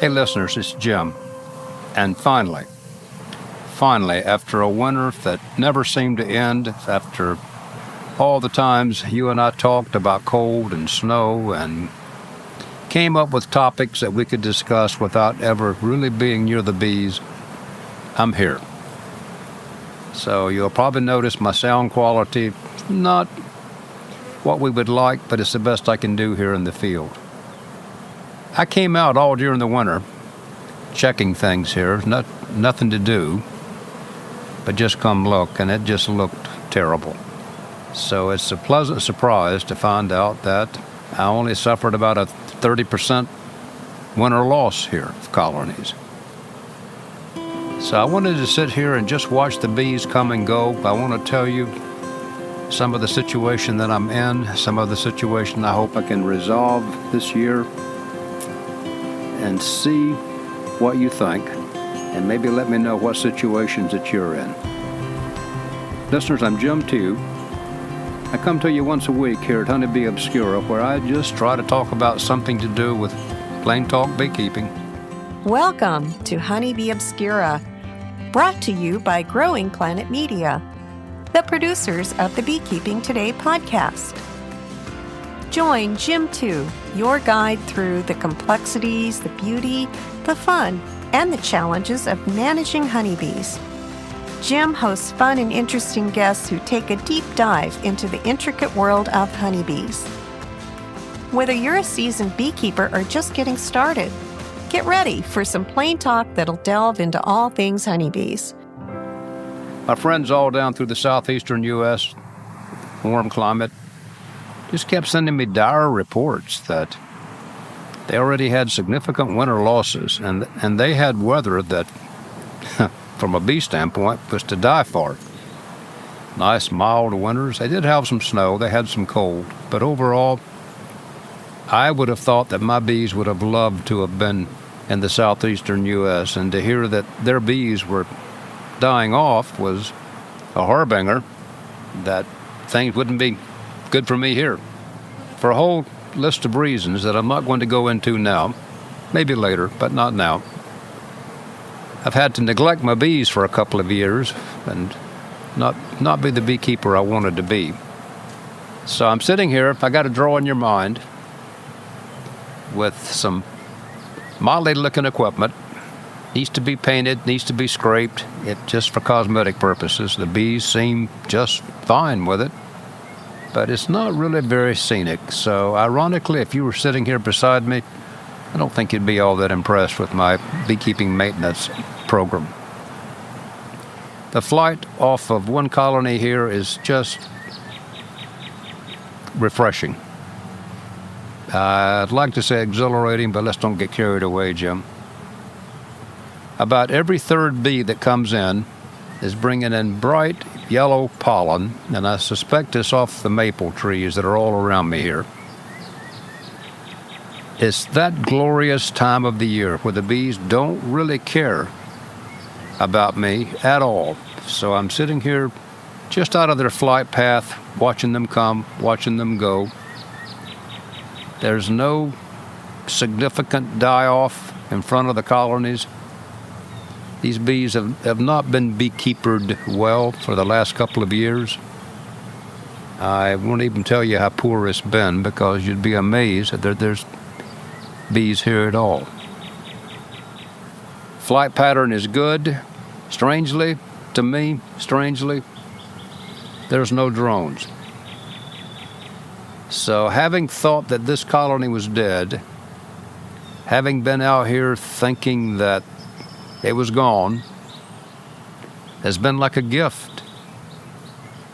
Hey listeners, it's Jim. And finally, after a winter that never seemed to end, after all the times you and I talked about cold and snow and came up with topics that we could discuss without ever really being near the bees, I'm here. So you'll probably notice my sound quality, not what we would like, but it's the best I can do here in the field. I came out all during the winter, checking things here, nothing to do, but just come look, and it just looked terrible. So it's a pleasant surprise to find out that I only suffered about a 30% winter loss here of colonies. So I wanted to sit here and just watch the bees come and go. I want to tell you some of the situation that I'm in, some of the situation I hope I can resolve this year, and see what you think, and maybe let me know what situations that you're in. Listeners, I'm Jim too. I come to you once a week here at Honeybee Obscura, where I just try to talk about something to do with plain talk beekeeping. Welcome to Honeybee Obscura, brought to you by Growing Planet Media, the producers of the Beekeeping Today podcast. Join Jim 2, your guide through the complexities, the beauty, the fun, and the challenges of managing honeybees. Jim hosts fun and interesting guests who take a deep dive into the intricate world of honeybees. Whether you're a seasoned beekeeper or just getting started, get ready for some plain talk that'll delve into all things honeybees. My friends all down through the southeastern U.S., warm climate, just kept sending me dire reports that they already had significant winter losses, and they had weather that, from a bee standpoint, was to die for. Nice, mild winters. They did have some snow. They had some cold. But overall, I would have thought that my bees would have loved to have been in the southeastern U.S., and to hear that their bees were dying off was a harbinger that things wouldn't be good for me here, for a whole list of reasons that I'm not going to go into now, maybe later, but not now. I've had to neglect my bees for a couple of years and not be the beekeeper I wanted to be. So I'm sitting here, I got to draw in your mind with some motley looking equipment. Needs to be painted, needs to be scraped, it just for cosmetic purposes. The bees seem just fine with it, but it's not really very scenic. So ironically, if you were sitting here beside me, I don't think you'd be all that impressed with my beekeeping maintenance program. The flight off of one colony here is just refreshing. I'd like to say exhilarating, but let's don't get carried away, Jim. About every third bee that comes in is bringing in bright yellow pollen, and I suspect it's off the maple trees that are all around me here. It's that glorious time of the year where the bees don't really care about me at all. So I'm sitting here just out of their flight path, watching them come, watching them go. There's no significant die-off in front of the colonies. These bees have not been beekeepered well for the last couple of years. I won't even tell you how poor it's been, because you'd be amazed that there's bees here at all. Flight pattern is good. Strangely, to me, there's no drones. So having thought that this colony was dead, having been out here thinking that it was gone, has been like a gift.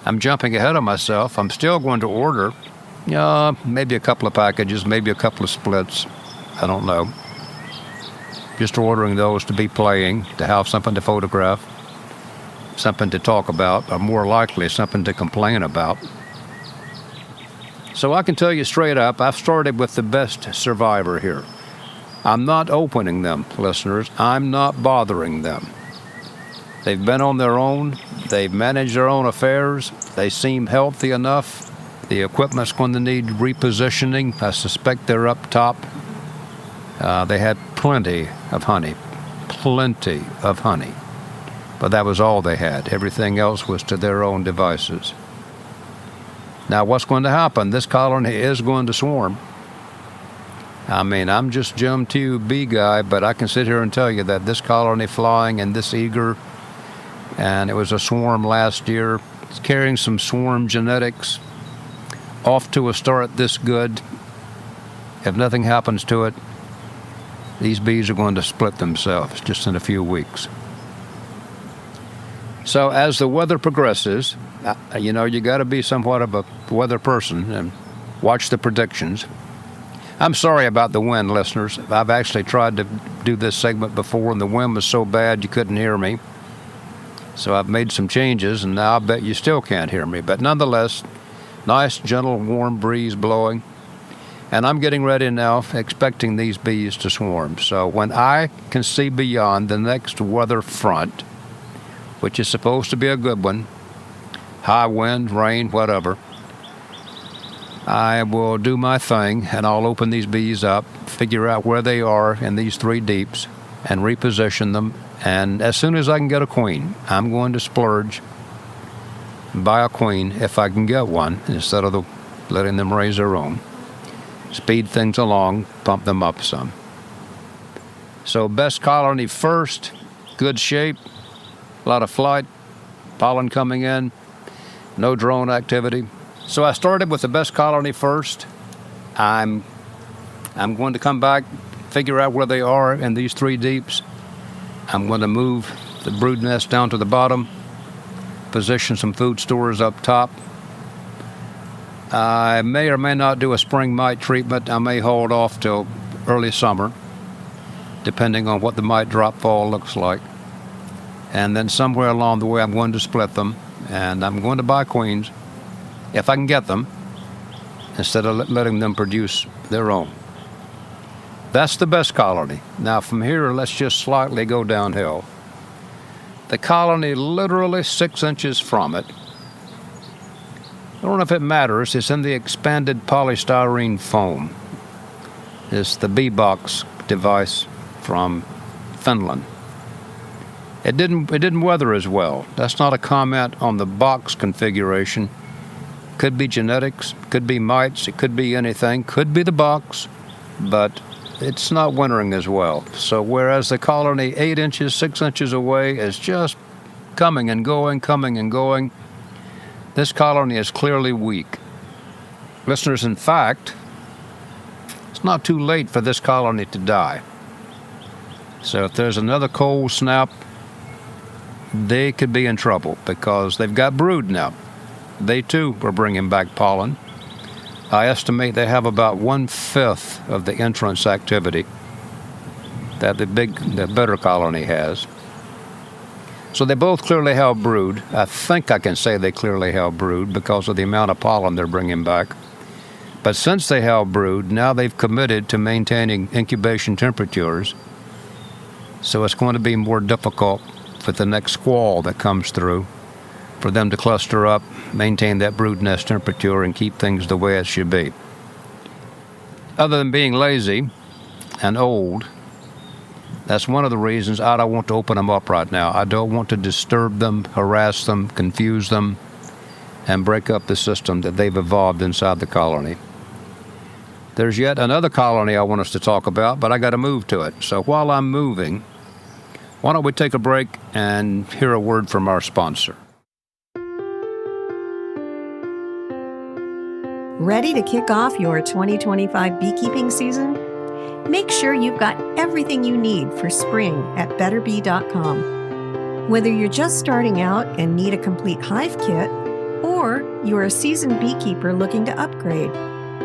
I'm jumping ahead of myself. I'm still going to order maybe a couple of packages, maybe a couple of splits. I don't know. Just ordering those to be playing, to have something to photograph, something to talk about, or more likely something to complain about. So I can tell you straight up, I've started with the best survivor here. I'm not opening them, listeners. I'm not bothering them. They've been on their own. They've managed their own affairs. They seem healthy enough. The equipment's going to need repositioning. I suspect they're up top. They had plenty of honey. But that was all they had. Everything else was to their own devices. Now, what's going to happen? This colony is going to swarm. I mean, I'm just Jim Tew bee guy, but I can sit here and tell you that this colony flying and this eager, and it was a swarm last year. It's carrying some swarm genetics. Off to a start this good. If nothing happens to it, these bees are going to split themselves just in a few weeks. So as the weather progresses, you got to be somewhat of a weather person and watch the predictions. I'm sorry about the wind, listeners. I've actually tried to do this segment before, and the wind was so bad you couldn't hear me. So I've made some changes, and now I bet you still can't hear me. But nonetheless, nice, gentle, warm breeze blowing. And I'm getting ready now, expecting these bees to swarm. So when I can see beyond the next weather front, which is supposed to be a good one, high wind, rain, whatever, I will do my thing, and I'll open these bees up, figure out where they are in these 3 deeps, and reposition them. And as soon as I can get a queen, I'm going to splurge and buy a queen if I can get one, instead of letting them raise their own. Speed things along, pump them up some. So best colony first, good shape, a lot of flight, pollen coming in, no drone activity. So I started with the best colony first. I'm going to come back, figure out where they are in these 3 deeps. I'm going to move the brood nest down to the bottom, position some food stores up top. I may or may not do a spring mite treatment. I may hold off till early summer, depending on what the mite drop fall looks like. And then somewhere along the way, I'm going to split them, and I'm going to buy queens, if I can get them, instead of letting them produce their own. That's the best colony. Now from here, let's just slightly go downhill. The colony literally 6 inches from it. I don't know if it matters. It's in the expanded polystyrene foam. It's the bee box device from Finland. It didn't weather as well. That's not a comment on the box configuration. Could be genetics, could be mites, it could be anything, could be the box, but it's not wintering as well. So whereas the colony 8 inches, 6 inches away is just coming and going, this colony is clearly weak. Listeners, in fact, it's not too late for this colony to die. So if there's another cold snap, they could be in trouble because they've got brood now. They too are bringing back pollen. I estimate they have about 1/5 of the entrance activity that the better colony has. So they both clearly have brood. I think I can say they clearly have brood because of the amount of pollen they're bringing back. But since they have brood, now they've committed to maintaining incubation temperatures. So it's going to be more difficult for the next squall that comes through for them to cluster up, maintain that brood nest temperature, and keep things the way it should be. Other than being lazy and old, that's one of the reasons I don't want to open them up right now. I don't want to disturb them, harass them, confuse them, and break up the system that they've evolved inside the colony. There's yet another colony I want us to talk about, but I got to move to it. So while I'm moving, why don't we take a break and hear a word from our sponsor. Ready to kick off your 2025 beekeeping season? Make sure you've got everything you need for spring at betterbee.com. Whether you're just starting out and need a complete hive kit, or you're a seasoned beekeeper looking to upgrade,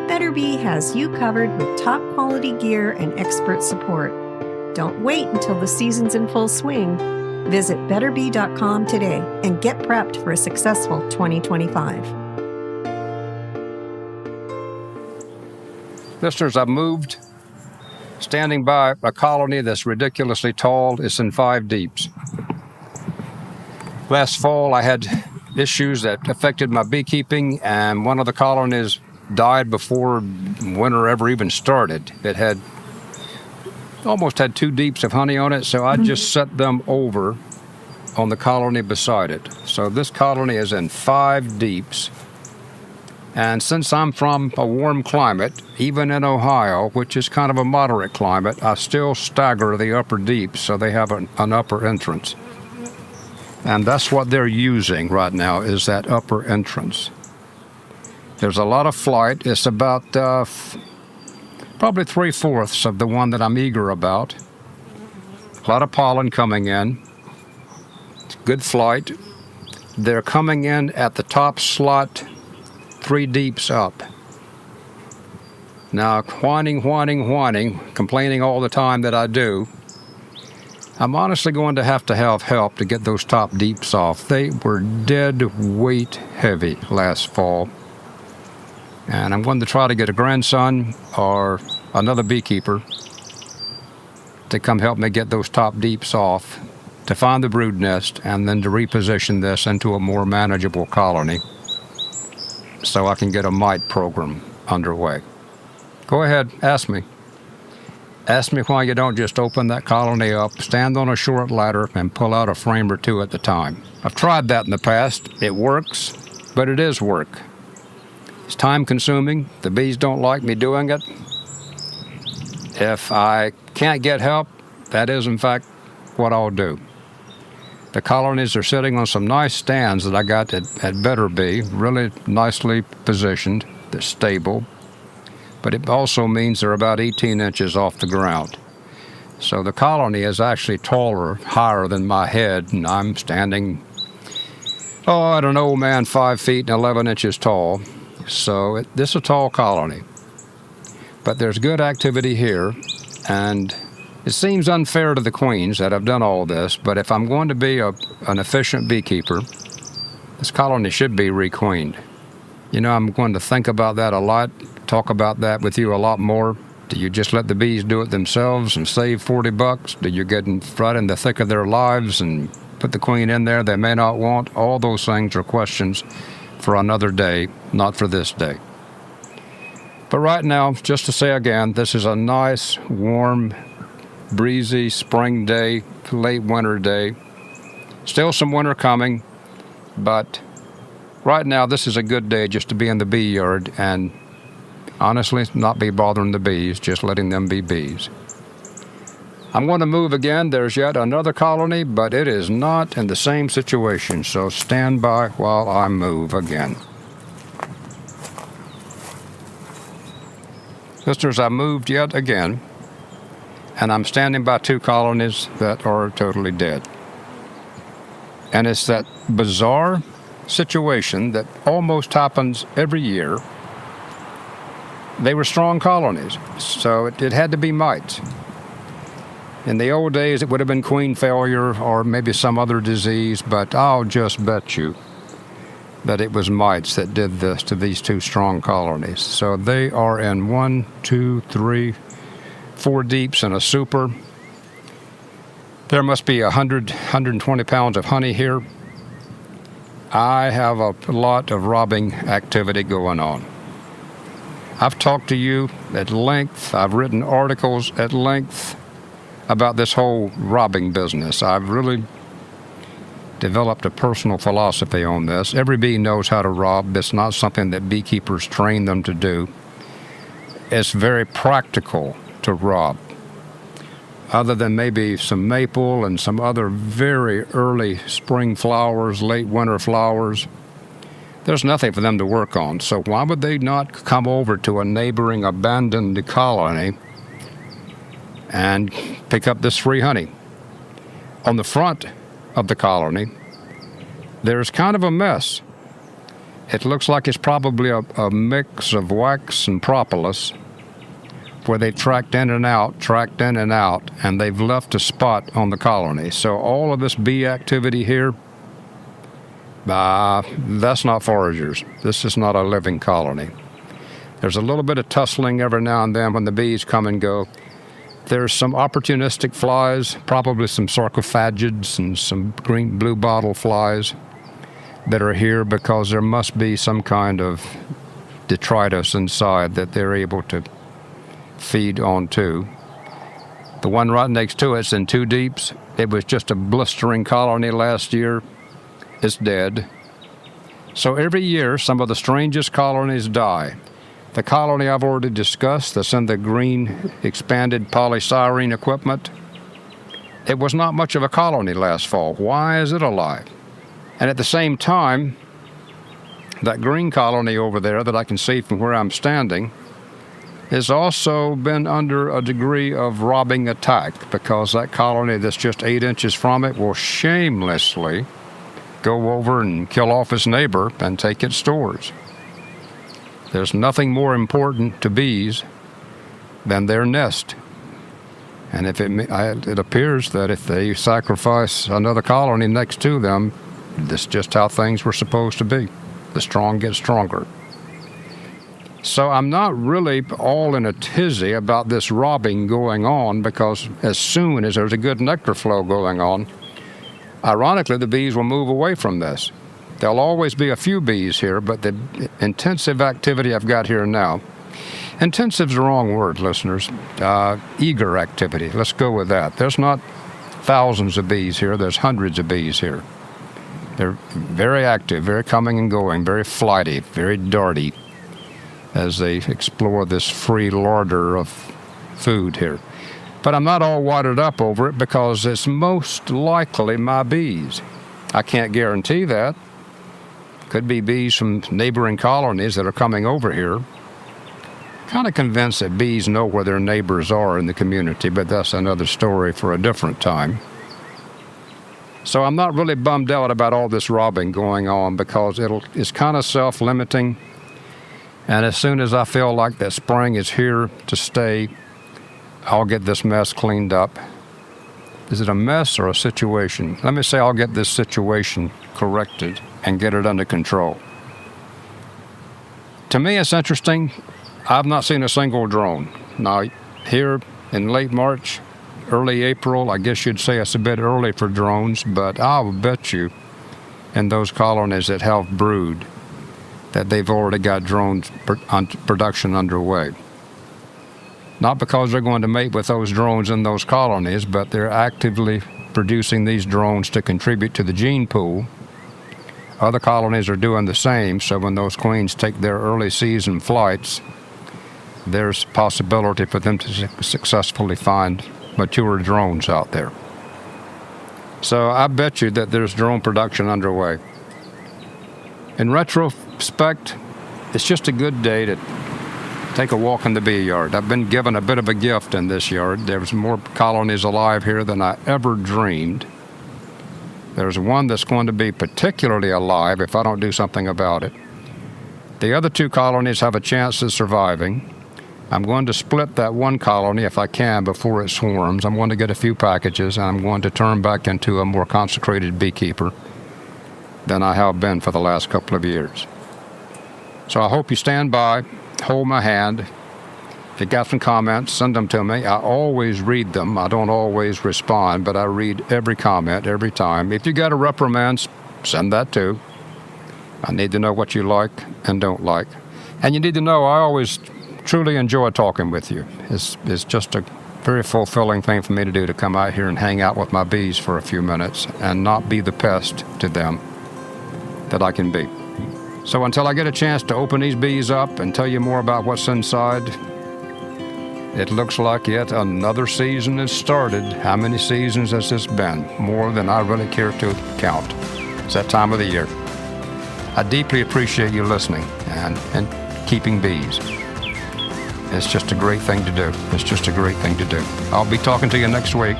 Better Bee has you covered with top quality gear and expert support. Don't wait until the season's in full swing. Visit betterbee.com today and get prepped for a successful 2025. Listeners, I've moved, standing by a colony that's ridiculously tall. It's in 5 deeps. Last fall, I had issues that affected my beekeeping, and one of the colonies died before winter ever even started. It had almost had 2 deeps of honey on it, so I just set them over on the colony beside it. So this colony is in 5 deeps. And since I'm from a warm climate, even in Ohio, which is kind of a moderate climate, I still stagger the upper deeps so they have an upper entrance. And that's what they're using right now, is that upper entrance. There's a lot of flight. It's about probably 3/4 of the one that I'm eager about. A lot of pollen coming in. Good flight. They're coming in at the top slot 3 deeps up. Now, whining, complaining all the time that I do, I'm honestly going to have help to get those top deeps off. They were dead weight heavy last fall. And I'm going to try to get a grandson or another beekeeper to come help me get those top deeps off, to find the brood nest, and then to reposition this into a more manageable colony so I can get a mite program underway. Go ahead, ask me. Ask me why you don't just open that colony up, stand on a short ladder, and pull out a frame or 2 at a time. I've tried that in the past. It works, but it is work. It's time-consuming. The bees don't like me doing it. If I can't get help, that is, in fact, what I'll do. The colonies are sitting on some nice stands that I got at Better Bee, really nicely positioned. They're stable. But it also means they're about 18 inches off the ground. So the colony is actually taller, higher than my head, and I'm standing, I don't know, man, 5 feet and 11 inches tall. So this is a tall colony. But there's good activity here, and it seems unfair to the queens that have done all this, but if I'm going to be an efficient beekeeper, this colony should be requeened. You know, I'm going to think about that a lot, talk about that with you a lot more. Do you just let the bees do it themselves and save $40? Do you get right in the thick of their lives and put the queen in there they may not want? All those things are questions for another day, not for this day. But right now, just to say again, this is a nice, warm, breezy spring day, late winter day. Still some winter coming, but right now this is a good day just to be in the bee yard and honestly not be bothering the bees, just letting them be bees. I'm going to move again. There's yet another colony, but it is not in the same situation, so stand by while I move again. Listeners, I moved yet again, and I'm standing by 2 colonies that are totally dead. And it's that bizarre situation that almost happens every year. They were strong colonies, so it had to be mites. In the old days, it would have been queen failure or maybe some other disease, but I'll just bet you that it was mites that did this to these 2 strong colonies. So they are in 1, 2, 3, 4 deeps in a super. There must be 120 pounds of honey here. I have a lot of robbing activity going on. I've talked to you at length. I've written articles at length about this whole robbing business. I've really developed a personal philosophy on this. Every bee knows how to rob. It's not something that beekeepers train them to do. It's very practical to rob. Other than maybe some maple and some other very early spring flowers, late winter flowers, there's nothing for them to work on. So why would they not come over to a neighboring abandoned colony and pick up this free honey? On the front of the colony, there's kind of a mess. It looks like it's probably a mix of wax and propolis where they tracked in and out, and they've left a spot on the colony. So all of this bee activity here, that's not foragers. This is not a living colony. There's a little bit of tussling every now and then when the bees come and go. There's some opportunistic flies, probably some sarcophagids and some blue bottle flies that are here because there must be some kind of detritus inside that they're able to feed on to. The one right next to it's in two deeps. It was just a blistering colony last year. It's dead. So every year, some of the strangest colonies die. The colony I've already discussed that's in the green expanded polystyrene equipment, it was not much of a colony last fall. Why is it alive? And at the same time, that green colony over there that I can see from where I'm standing has also been under a degree of robbing attack, because that colony that's just 8 inches from it will shamelessly go over and kill off its neighbor and take its stores. There's nothing more important to bees than their nest. And if it appears that if they sacrifice another colony next to them, this is just how things were supposed to be. The strong get stronger. So I'm not really all in a tizzy about this robbing going on, because as soon as there's a good nectar flow going on, ironically, the bees will move away from this. There'll always be a few bees here, but the intensive activity I've got here now, intensive's the wrong word, listeners, eager activity, let's go with that. There's not thousands of bees here, there's hundreds of bees here. They're very active, very coming and going, very flighty, very darty, as they explore this free larder of food here. But I'm not all wadded up over it, because it's most likely my bees. I can't guarantee that. Could be bees from neighboring colonies that are coming over here. Kind of convinced that bees know where their neighbors are in the community, but that's another story for a different time. So I'm not really bummed out about all this robbing going on, because it's kind of self-limiting. And as soon as I feel like that spring is here to stay, I'll get this mess cleaned up. Is it a mess or a situation? Let me say I'll get this situation corrected and get it under control. To me, it's interesting. I've not seen a single drone. Now, here in late March, early April, I guess you'd say it's a bit early for drones, but I'll bet you in those colonies that have brood that they've already got drone production underway. Not because they're going to mate with those drones in those colonies, but they're actively producing these drones to contribute to the gene pool. Other colonies are doing the same, so when those queens take their early season flights, there's possibility for them to successfully find mature drones out there. So I bet you that there's drone production underway. In retrospect, it's just a good day to take a walk in the bee yard. I've been given a bit of a gift in this yard. There's more colonies alive here than I ever dreamed. There's one that's going to be particularly alive if I don't do something about it. The other two colonies have a chance of surviving. I'm going to split that one colony if I can before it swarms. I'm going to get a few packages, and I'm going to turn back into a more consecrated beekeeper than I have been for the last couple of years. So I hope you stand by, hold my hand. If you got some comments, send them to me. I always read them. I don't always respond, but I read every comment every time. If you got a reprimand, send that too. I need to know what you like and don't like. And you need to know I always truly enjoy talking with you. It's just a very fulfilling thing for me to do, to come out here and hang out with my bees for a few minutes and not be the pest to them that I can be. So until I get a chance to open these bees up and tell you more about what's inside, it looks like yet another season has started. How many seasons has this been? More than I really care to count. It's that time of the year. I deeply appreciate you listening and keeping bees. It's just a great thing to do. It's just a great thing to do. I'll be talking to you next week.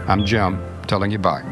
I'm Jim, telling you bye.